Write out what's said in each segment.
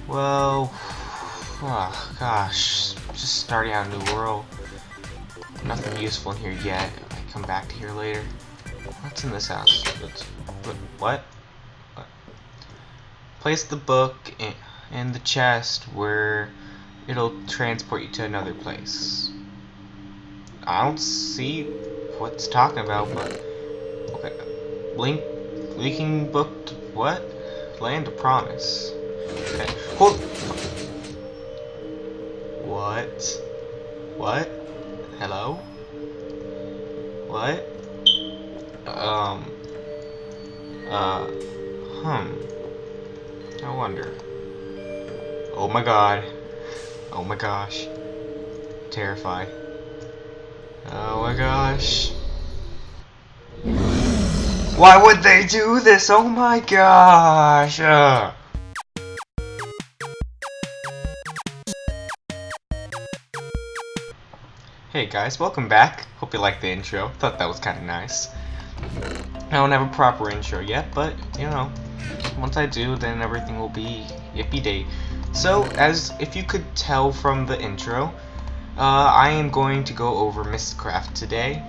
Well, oh gosh, just starting out a new world. Nothing useful in here yet. I might come back to here later. What's in this house? What? Place the book in the chest where it'll transport you to another place. I don't see what it's talking about, but okay. Leaking book to what? Land of Promise. Okay. Hold. What? What? Hello? What? I wonder. Oh my god. Oh my gosh. Terrified. Oh my gosh. Why would they do this? Oh my gosh. Hey guys, welcome back. Hope you liked the intro. Thought that was kind of nice. I don't have a proper intro yet, but you know, once I do, then everything will be yippee-day. So, as if you could tell from the intro, I am going to go over Mystcraft today.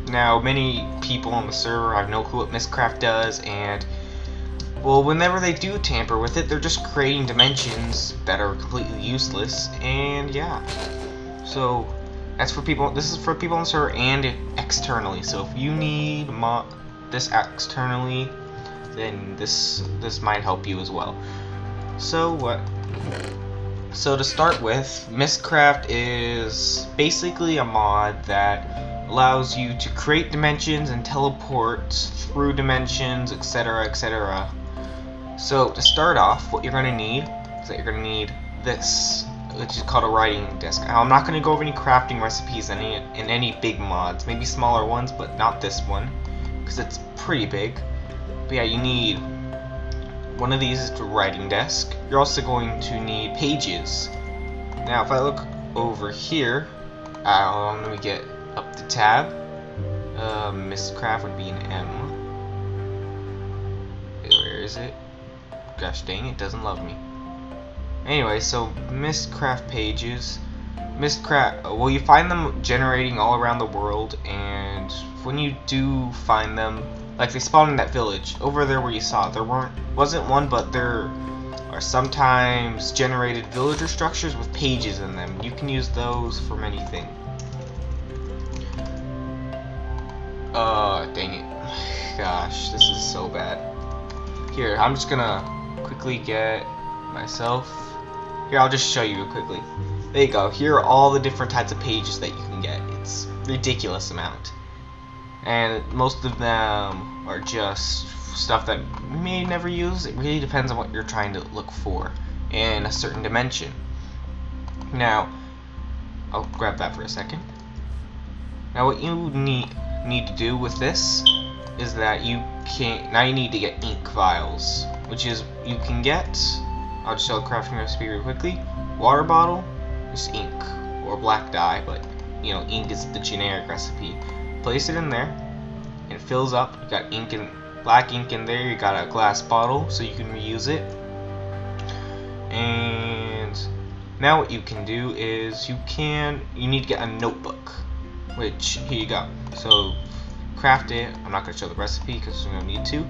Now, many people on the server have no clue what Mystcraft does, and well, whenever they do tamper with it, they're just creating dimensions that are completely useless, and yeah. So, that's for people. This is for people on the server and externally. So if you need this externally, then this might help you as well. So what? So to start with, Mystcraft is basically a mod that allows you to create dimensions and teleport through dimensions, etc., etc. So to start off, what you're going to need is that you're going to need this, which is called a writing desk. Now, I'm not going to go over any crafting recipes in any big mods, maybe smaller ones, but not this one, because it's pretty big. But yeah, you need one of these to writing desk. You're also going to need pages. Now, if I look over here, let me get up the tab. Mystcraft would be an M. Where is it? Gosh dang, it doesn't love me. Anyway, so Mystcraft pages. Well, you find them generating all around the world, and when you do find them, like they spawn in that village over there where you saw, wasn't one, but there are sometimes generated villager structures with pages in them. You can use those for many things. Dang it. Gosh, this is so bad. Here, I'm just gonna quickly get myself. Here, I'll just show you quickly. There you go. Here are all the different types of pages that you can get. It's a ridiculous amount. And most of them are just stuff that you may never use. It really depends on what you're trying to look for in a certain dimension. Now, I'll grab that for a second. Now, what you need to do with this is that you need to get ink vials, which is you can get. I'll just show the crafting recipe real quickly. Water bottle, just ink, or black dye, but you know, ink is the generic recipe. Place it in there, and it fills up. You got ink and black ink in there. You got a glass bottle, so you can reuse it. And now what you can do is you need to get a notebook, which here you go. So craft it. I'm not going to show the recipe because there's no need to.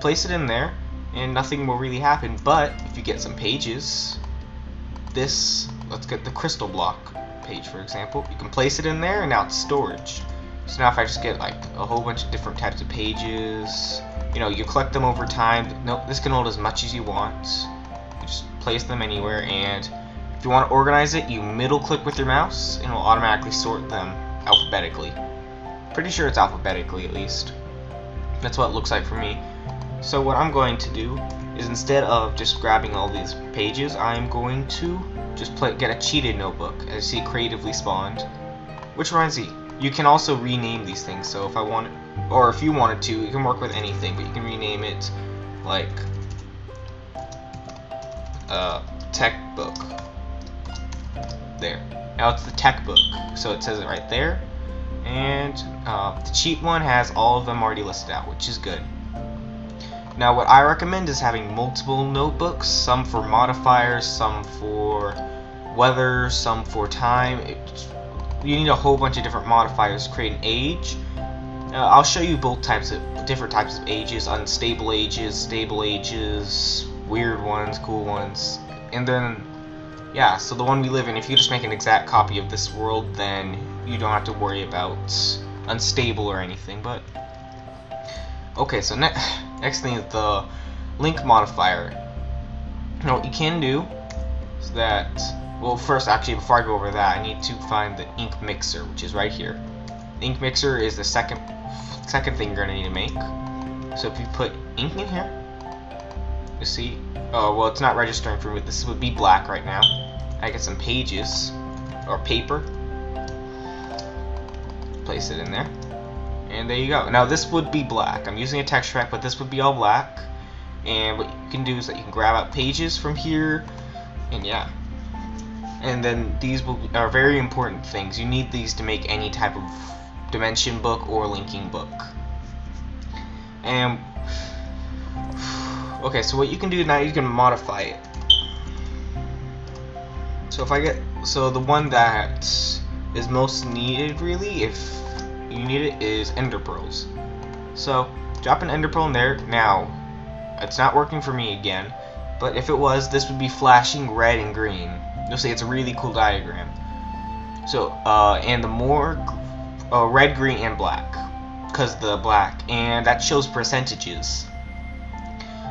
Place it in there, and nothing will really happen. But if you get some pages, let's get the crystal block page for example. You can place it in there, and now it's storage. So now if I just get like a whole bunch of different types of pages, you know, you collect them over time. No, this can hold as much as you want. You just place them anywhere, and if you want to organize it, you middle click with your mouse, and it will automatically sort them alphabetically. Pretty sure it's alphabetically at least. That's what it looks like for me. So what I'm going to do is, instead of just grabbing all these pages, I'm going to just get a cheated notebook, as you see creatively spawned. Which reminds me, you can also rename these things. So if I want, or if you wanted to, you can work with anything, but you can rename it like tech book. There. Now it's the tech book, so it says it right there. And the cheap one has all of them already listed out, which is good. Now what I recommend is having multiple notebooks, some for modifiers, some for weather, some for time. You need a whole bunch of different modifiers to create an age. I'll show you both different types of ages: unstable ages, stable ages, weird ones, cool ones. And then, yeah, so the one we live in, if you just make an exact copy of this world, then you don't have to worry about unstable or anything. But okay, so next thing is the link modifier. Now what you can do is that, well, first, actually, before I go over that, I need to find the ink mixer, which is right here. The ink mixer is the second thing you're gonna need to make. So if you put ink in here, you see, oh well, it's not registering for me. This would be black right now. I get some pages or paper, place it in there, and there you go. Now this would be black. I'm using a texture pack, but this would be all black. And what you can do is that you can grab out pages from here, and yeah. And then these are very important things. You need these to make any type of dimension book or linking book. And okay, so what you can do now, you can modify it. So if I get, so the one that is most needed really, if you need it, is ender pearls. So drop an ender pearl in there. Now it's not working for me again, but if it was, this would be flashing red and green. You'll see it's a really cool diagram. So and the more red, green, and black, because the black, and that shows percentages.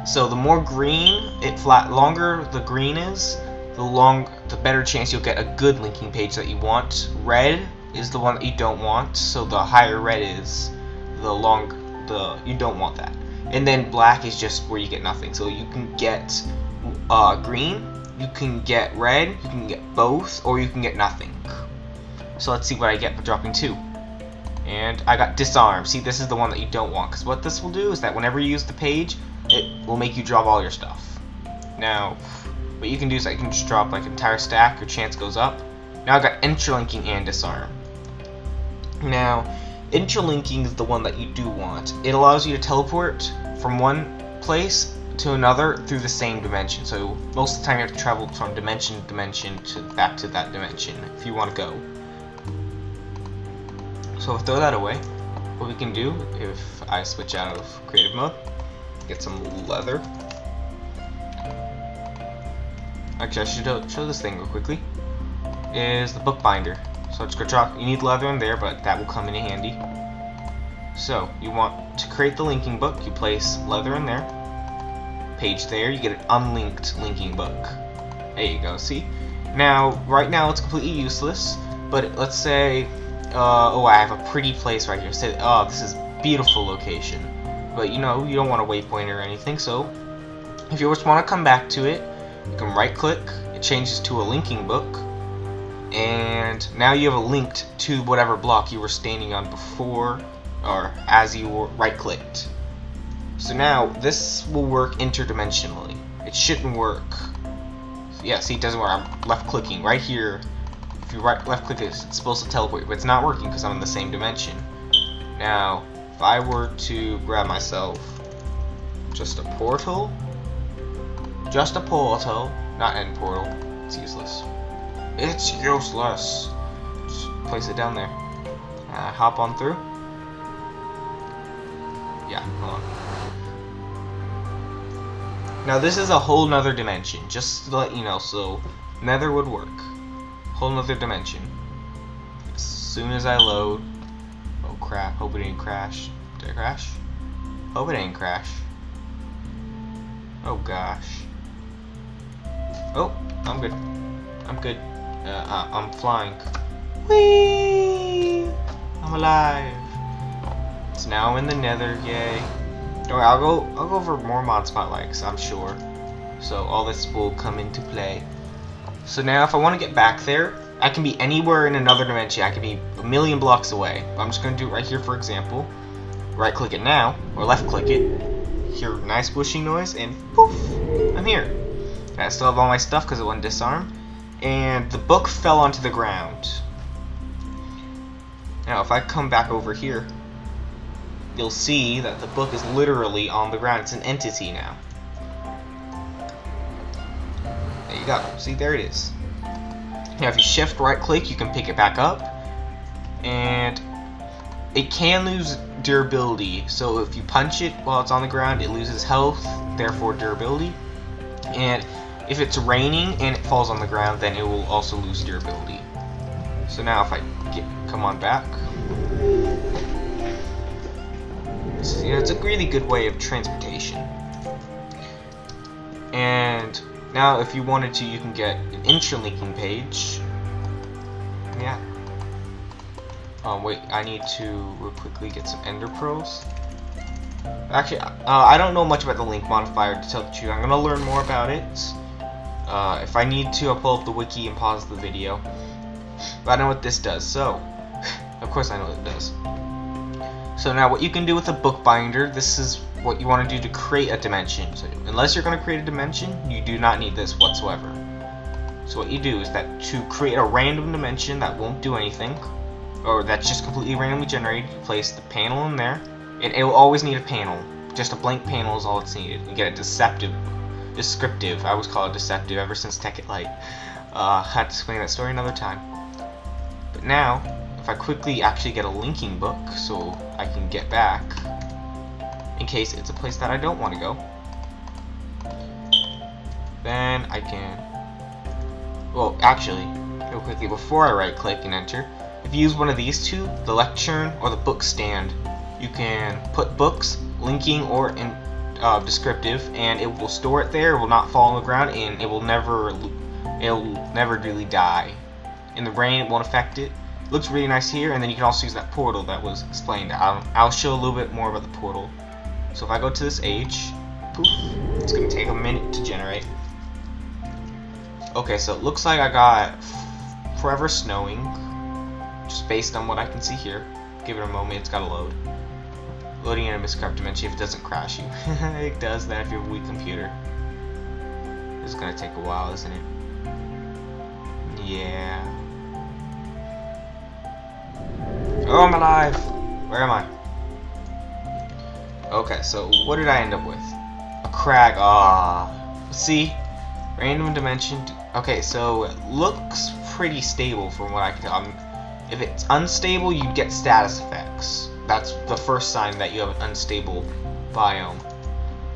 So the more green longer the green is, the better chance you'll get a good linking page that you want. Red is the one that you don't want, so the higher red is, you don't want that. And then black is just where you get nothing. So you can get green, you can get red, you can get both, or you can get nothing. So let's see what I get for dropping 2. And I got disarm. See, this is the one that you don't want, because what this will do is that whenever you use the page, it will make you drop all your stuff. Now, what you can do is that you can just drop like an entire stack, your chance goes up. Now I got interlinking and disarm. Now, interlinking is the one that you do want. It allows you to teleport from one place to another through the same dimension. So most of the time you have to travel from dimension to dimension to back to that dimension if you want to go. So we'll throw that away. What we can do, if I switch out of creative mode, get some leather. Actually, I should show this thing real quickly. Is the bookbinder. So just go drop. You need leather in there, but that will come in handy. So you want to create the linking book. You place leather in there. Page there. You get an unlinked linking book. There you go. See. Now, right now it's completely useless. But let's say, oh, I have a pretty place right here. Say, oh, this is a beautiful location. But you know, you don't want a waypoint or anything. So if you just want to come back to it, you can right click. It changes to a linking book. And now you have a linked to whatever block you were standing on before, or as you were right clicked. So now this will work interdimensionally. It shouldn't work. Yeah, see, it doesn't work. I'm left clicking right here. If you left click it's supposed to teleport, but it's not working because I'm in the same dimension. Now, if I were to grab myself just a portal, not end portal, it's useless. It's useless. Just place it down there. Hop on through. Yeah, hold on. Now this is a whole nother dimension, just to let you know, so Nether would work. Whole nother dimension. As soon as I load. Oh crap, hope it didn't crash. Did it crash? Hope it didn't crash. Oh gosh. Oh, I'm good. I'm good. I'm flying. Whee! I'm alive. It's now in the Nether, yay. Don't worry, I'll go over more mod spotlights, I'm sure. So all this will come into play. So now if I want to get back there, I can be anywhere in another dimension. I can be a million blocks away. I'm just going to do it right here, for example. Right click it now, or left click it. Hear a nice whooshing noise, and poof, I'm here. I still have all my stuff because it wasn't disarmed. And the book fell onto the ground. Now if I come back over here, you'll see that the book is literally on the ground. It's an entity now. There you go. See, there it is. Now if you shift right click, you can pick it back up, and it can lose durability. So if you punch it while it's on the ground, it loses health, therefore durability. And if it's raining and it falls on the ground, then it will also lose durability. So now if I come on back, so, yeah, it's a really good way of transportation. And now if you wanted to, you can get an interlinking page. Yeah. Wait, I need to real quickly get some ender pearls. Actually, I don't know much about the link modifier, to tell the truth. I'm gonna learn more about it. If I need to, I'll pull up the wiki and pause the video. But I know what this does, so of course I know what it does. So now what you can do with a bookbinder, this is what you want to do to create a dimension. So unless you're going to create a dimension, you do not need this whatsoever. So what you do is that to create a random dimension that won't do anything, or that's just completely randomly generated, you place the panel in there. It will always need a panel. Just a blank panel is all it's needed. You get a descriptive. I always call it deceptive ever since Tekkit Light. I have to explain that story another time. But now, if I quickly actually get a linking book, so I can get back, in case it's a place that I don't want to go, then I can, well, actually, real quickly, before I right click and enter, if you use one of these two, the lectern or the book stand, you can put books, linking, or in descriptive, and it will store it there. It will not fall on the ground, and it will never really die. In the rain, it won't affect it. It looks really nice here, and then you can also use that portal that was explained. I'll show a little bit more about the portal. So if I go to this age, poof, it's going to take a minute to generate. Okay, so it looks like I got forever snowing, just based on what I can see here. Give it a moment, it's got to load. Loading in a Mystcraft dimension if it doesn't crash you. It does that if you have a weak computer. It's going to take a while, isn't it? Yeah. Oh, I'm alive! Where am I? Okay, so what did I end up with? A crag. See? Random dimension. Okay, so it looks pretty stable from what I can tell. If it's unstable, you get status effects. That's the first sign that you have an unstable biome.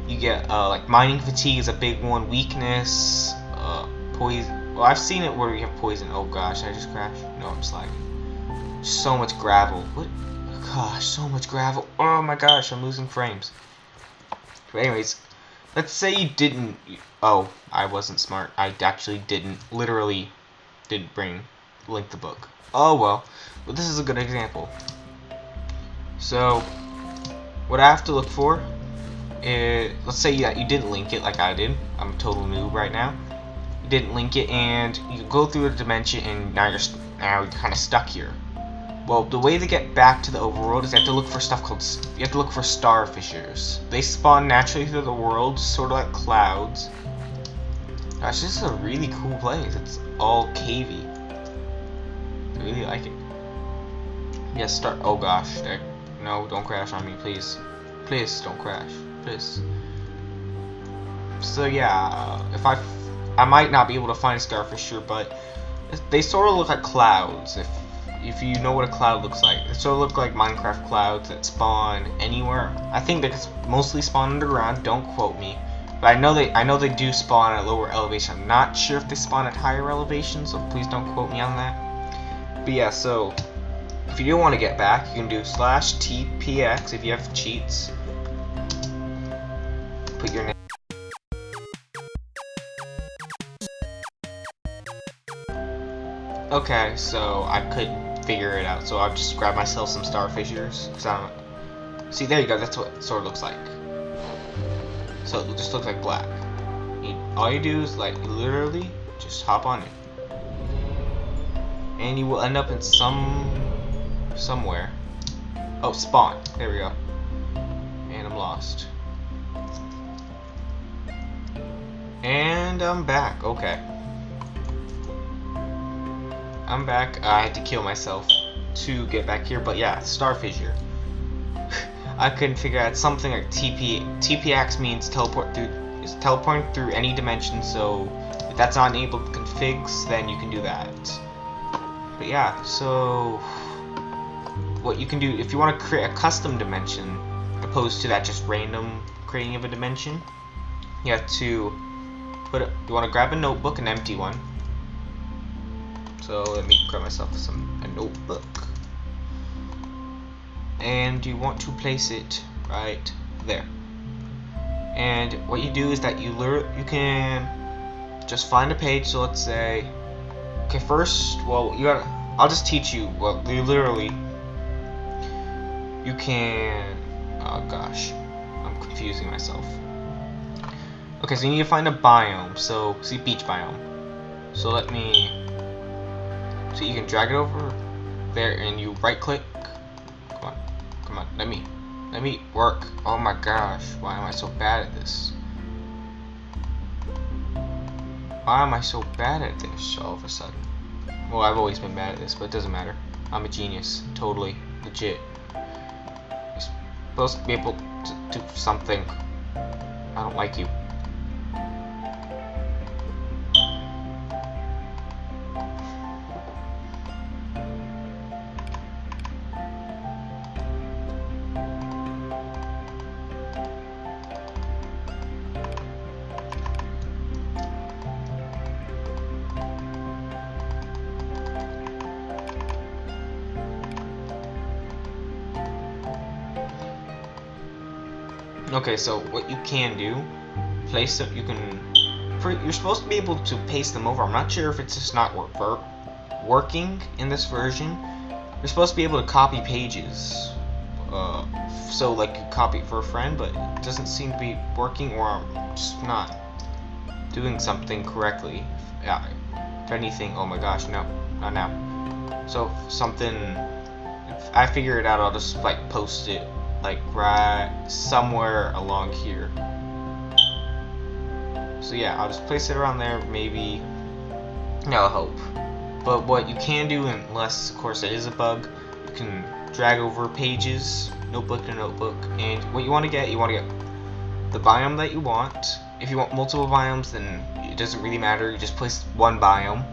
You get, like, mining fatigue is a big one. Weakness. Poison. Well, I've seen it where you have poison. Oh gosh, I just crashed. No, I'm sliding. So much gravel. What? Gosh, so much gravel. Oh my gosh, I'm losing frames. But anyways, let's say you didn't. Oh, I wasn't smart. I actually literally didn't link the book. Oh well. But this is a good example. So, what I have to look for is, let's say that you didn't link it like I did. I'm a total noob right now. You didn't link it, and you go through a dimension, and now you're kind of stuck here. Well, the way to get back to the overworld is you have to look for stuff called, you have to look for star fissures. They spawn naturally through the world, sort of like clouds. Gosh, this is a really cool place. It's all cavey. I really like it. Yes, oh gosh, no, don't crash on me, please. Please, don't crash, please. So yeah, if I might not be able to find a star fissure, but they sort of look like clouds. If you know what a cloud looks like, they sort of look like Minecraft clouds that spawn anywhere. I think they mostly spawn underground. Don't quote me, but I know they do spawn at lower elevation. I'm not sure if they spawn at higher elevation, so please don't quote me on that. But yeah, so if you do want to get back, you can do /tpx if you have cheats. Put your name. Okay, so I couldn't figure it out, so I've just grabbed myself some star fissures. See, there you go, that's what it sort of looks like. So it just looks like black. All you do is, like, literally just hop on it. And you will end up in somewhere. Oh, spawn. There we go. And I'm lost. And I'm back. Okay. I'm back. I had to kill myself to get back here, but yeah, star fissure. I can figure out something like TPX means teleporting through any dimension, so if that's not enabled configs, then you can do that. But yeah, so what you can do if you want to create a custom dimension opposed to that just random creating of a dimension, you have to you want to grab a notebook, an empty one. So let me grab myself a notebook. And you want to place it right there. And what you do is that you can just find a page. So let's say, okay, first, well, I'll just teach you. Well, you can. Oh gosh, I'm confusing myself. Okay, so you need to find a biome. So see beach biome. So so you can drag it over there, and you right click. Come on, let me work. Oh my gosh, why am I so bad at this? Why am I so bad at this all of a sudden? Well, I've always been bad at this, but it doesn't matter. I'm a genius, totally, legit. You're supposed to be able to do something. I don't like you. Okay, so what you can do, you're supposed to be able to paste them over. I'm not sure if it's just not working in this version. You're supposed to be able to copy pages. So like you copy it for a friend, but it doesn't seem to be working, or I'm just not doing something correctly. Yeah, if anything, oh my gosh, no, not now. So if I figure it out, I'll just like post it like right somewhere along here. So yeah, I'll just place it around there, maybe. I'll hope. But what you can do, unless of course it is a bug, you can drag over pages, notebook to notebook, and what you want to get the biome that you want. If you want multiple biomes, then it doesn't really matter, you just place one biome,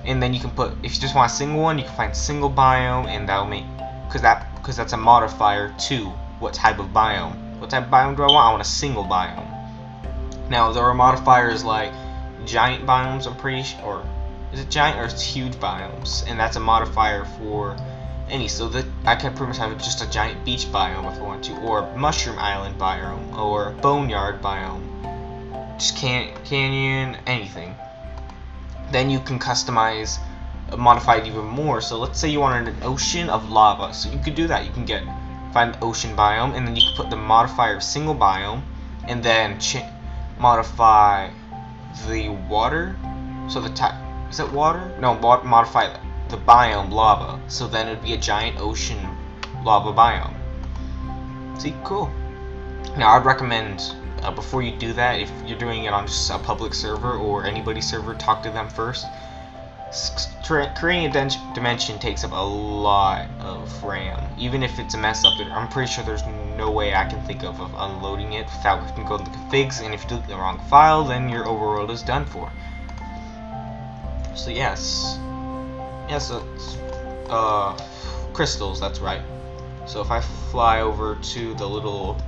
and then you can if you just want a single one, you can find single biome, and that'll make, because that's a modifier to what type of biome. What type of biome do I want? I want a single biome. Now there are modifiers like giant biomes, I'm pretty sure, or is it giant or it's huge biomes, and that's a modifier for any, so that I can pretty much have just a giant beach biome if I want to, or mushroom island biome, or boneyard biome, just canyon, anything. Then you can customize, modify it even more. So let's say you wanted an ocean of lava, so you could do that. You can find the ocean biome, and then you can put the modifier single biome, and then modify the water. So the type, is it water? No, modify the biome lava. So then it'd be a giant ocean lava biome. See, cool. Now I'd recommend before you do that, if you're doing it on just a public server or anybody's server, talk to them first. Creating a dimension takes up a lot of RAM. Even if it's a mess up, I'm pretty sure there's no way I can think of unloading it without having to go to the configs, and if you delete the wrong file, then your overworld is done for. So yes, crystals, that's right. So if I fly over to the little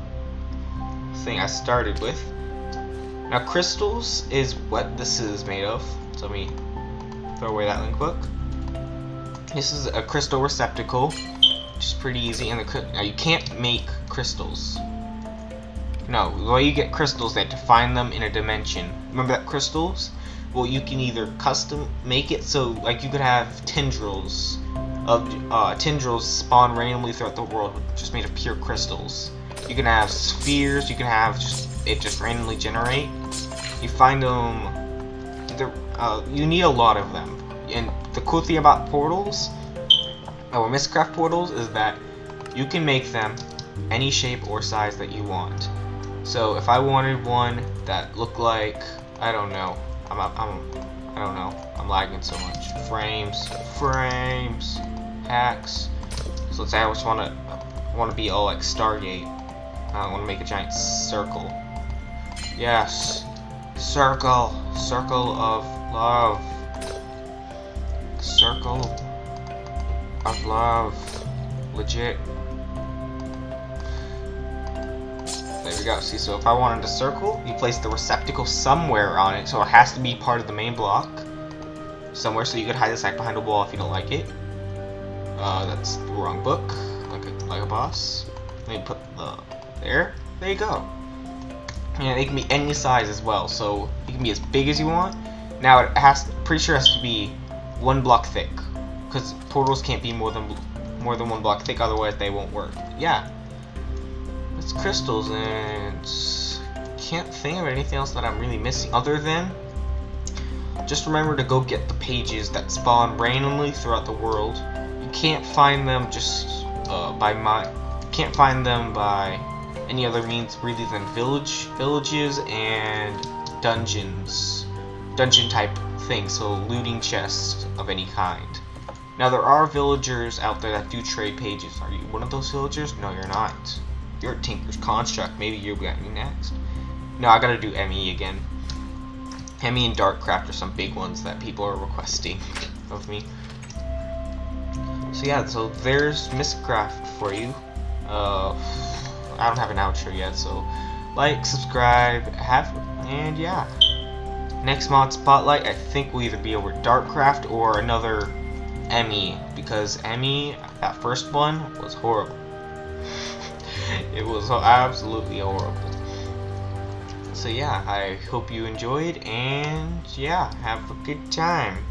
thing I started with, now crystals is what this is made of. So let me throw away that link book. This is a crystal receptacle, which is pretty easy. And now you can't make crystals. No, the way you get crystals, they have to find them in a dimension. Remember that crystals? Well, you can either custom make it, so like you could have tendrils spawn randomly throughout the world, just made of pure crystals. You can have spheres. You can have just randomly generate. You find them. You need a lot of them. And the cool thing about portals, or Mystcraft portals, is that you can make them any shape or size that you want. So if I wanted one that looked like, I don't know, I don't know, I'm lagging so much. Frames, hacks. So let's say I just want want to be all like Stargate. I want to make a giant circle. Yes. Circle. Circle of love. Circle of love. Legit. There we go. See, so if I wanted a circle, you place the receptacle somewhere on it, so it has to be part of the main block. Somewhere, so you could hide the sack behind a wall if you don't like it. That's the wrong book. Like a boss. Then you put there. There you go. And it can be any size as well, so it can be as big as you want. Now it pretty sure it has to be 1 block thick, because portals can't be more than 1 block thick, otherwise they won't work. Yeah, it's crystals, and can't think of anything else that I'm really missing other than just remember to go get the pages that spawn randomly throughout the world. You can't find them just can't find them by any other means really than villages and dungeon type things, so looting chests of any kind. Now there are villagers out there that do trade pages. Are you one of those villagers? No, you're not. You're a Tinker's Construct. Maybe you'll get me next. No, I gotta do ME again. ME and Darkcraft are some big ones that people are requesting of me. So yeah, so there's Mystcraft for you. I don't have an outro yet, so like, subscribe, and yeah. Next mod spotlight, I think will either be over Darkcraft or another ME, because ME, that first one, was horrible. It was absolutely horrible. So yeah, I hope you enjoyed, and yeah, have a good time.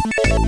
You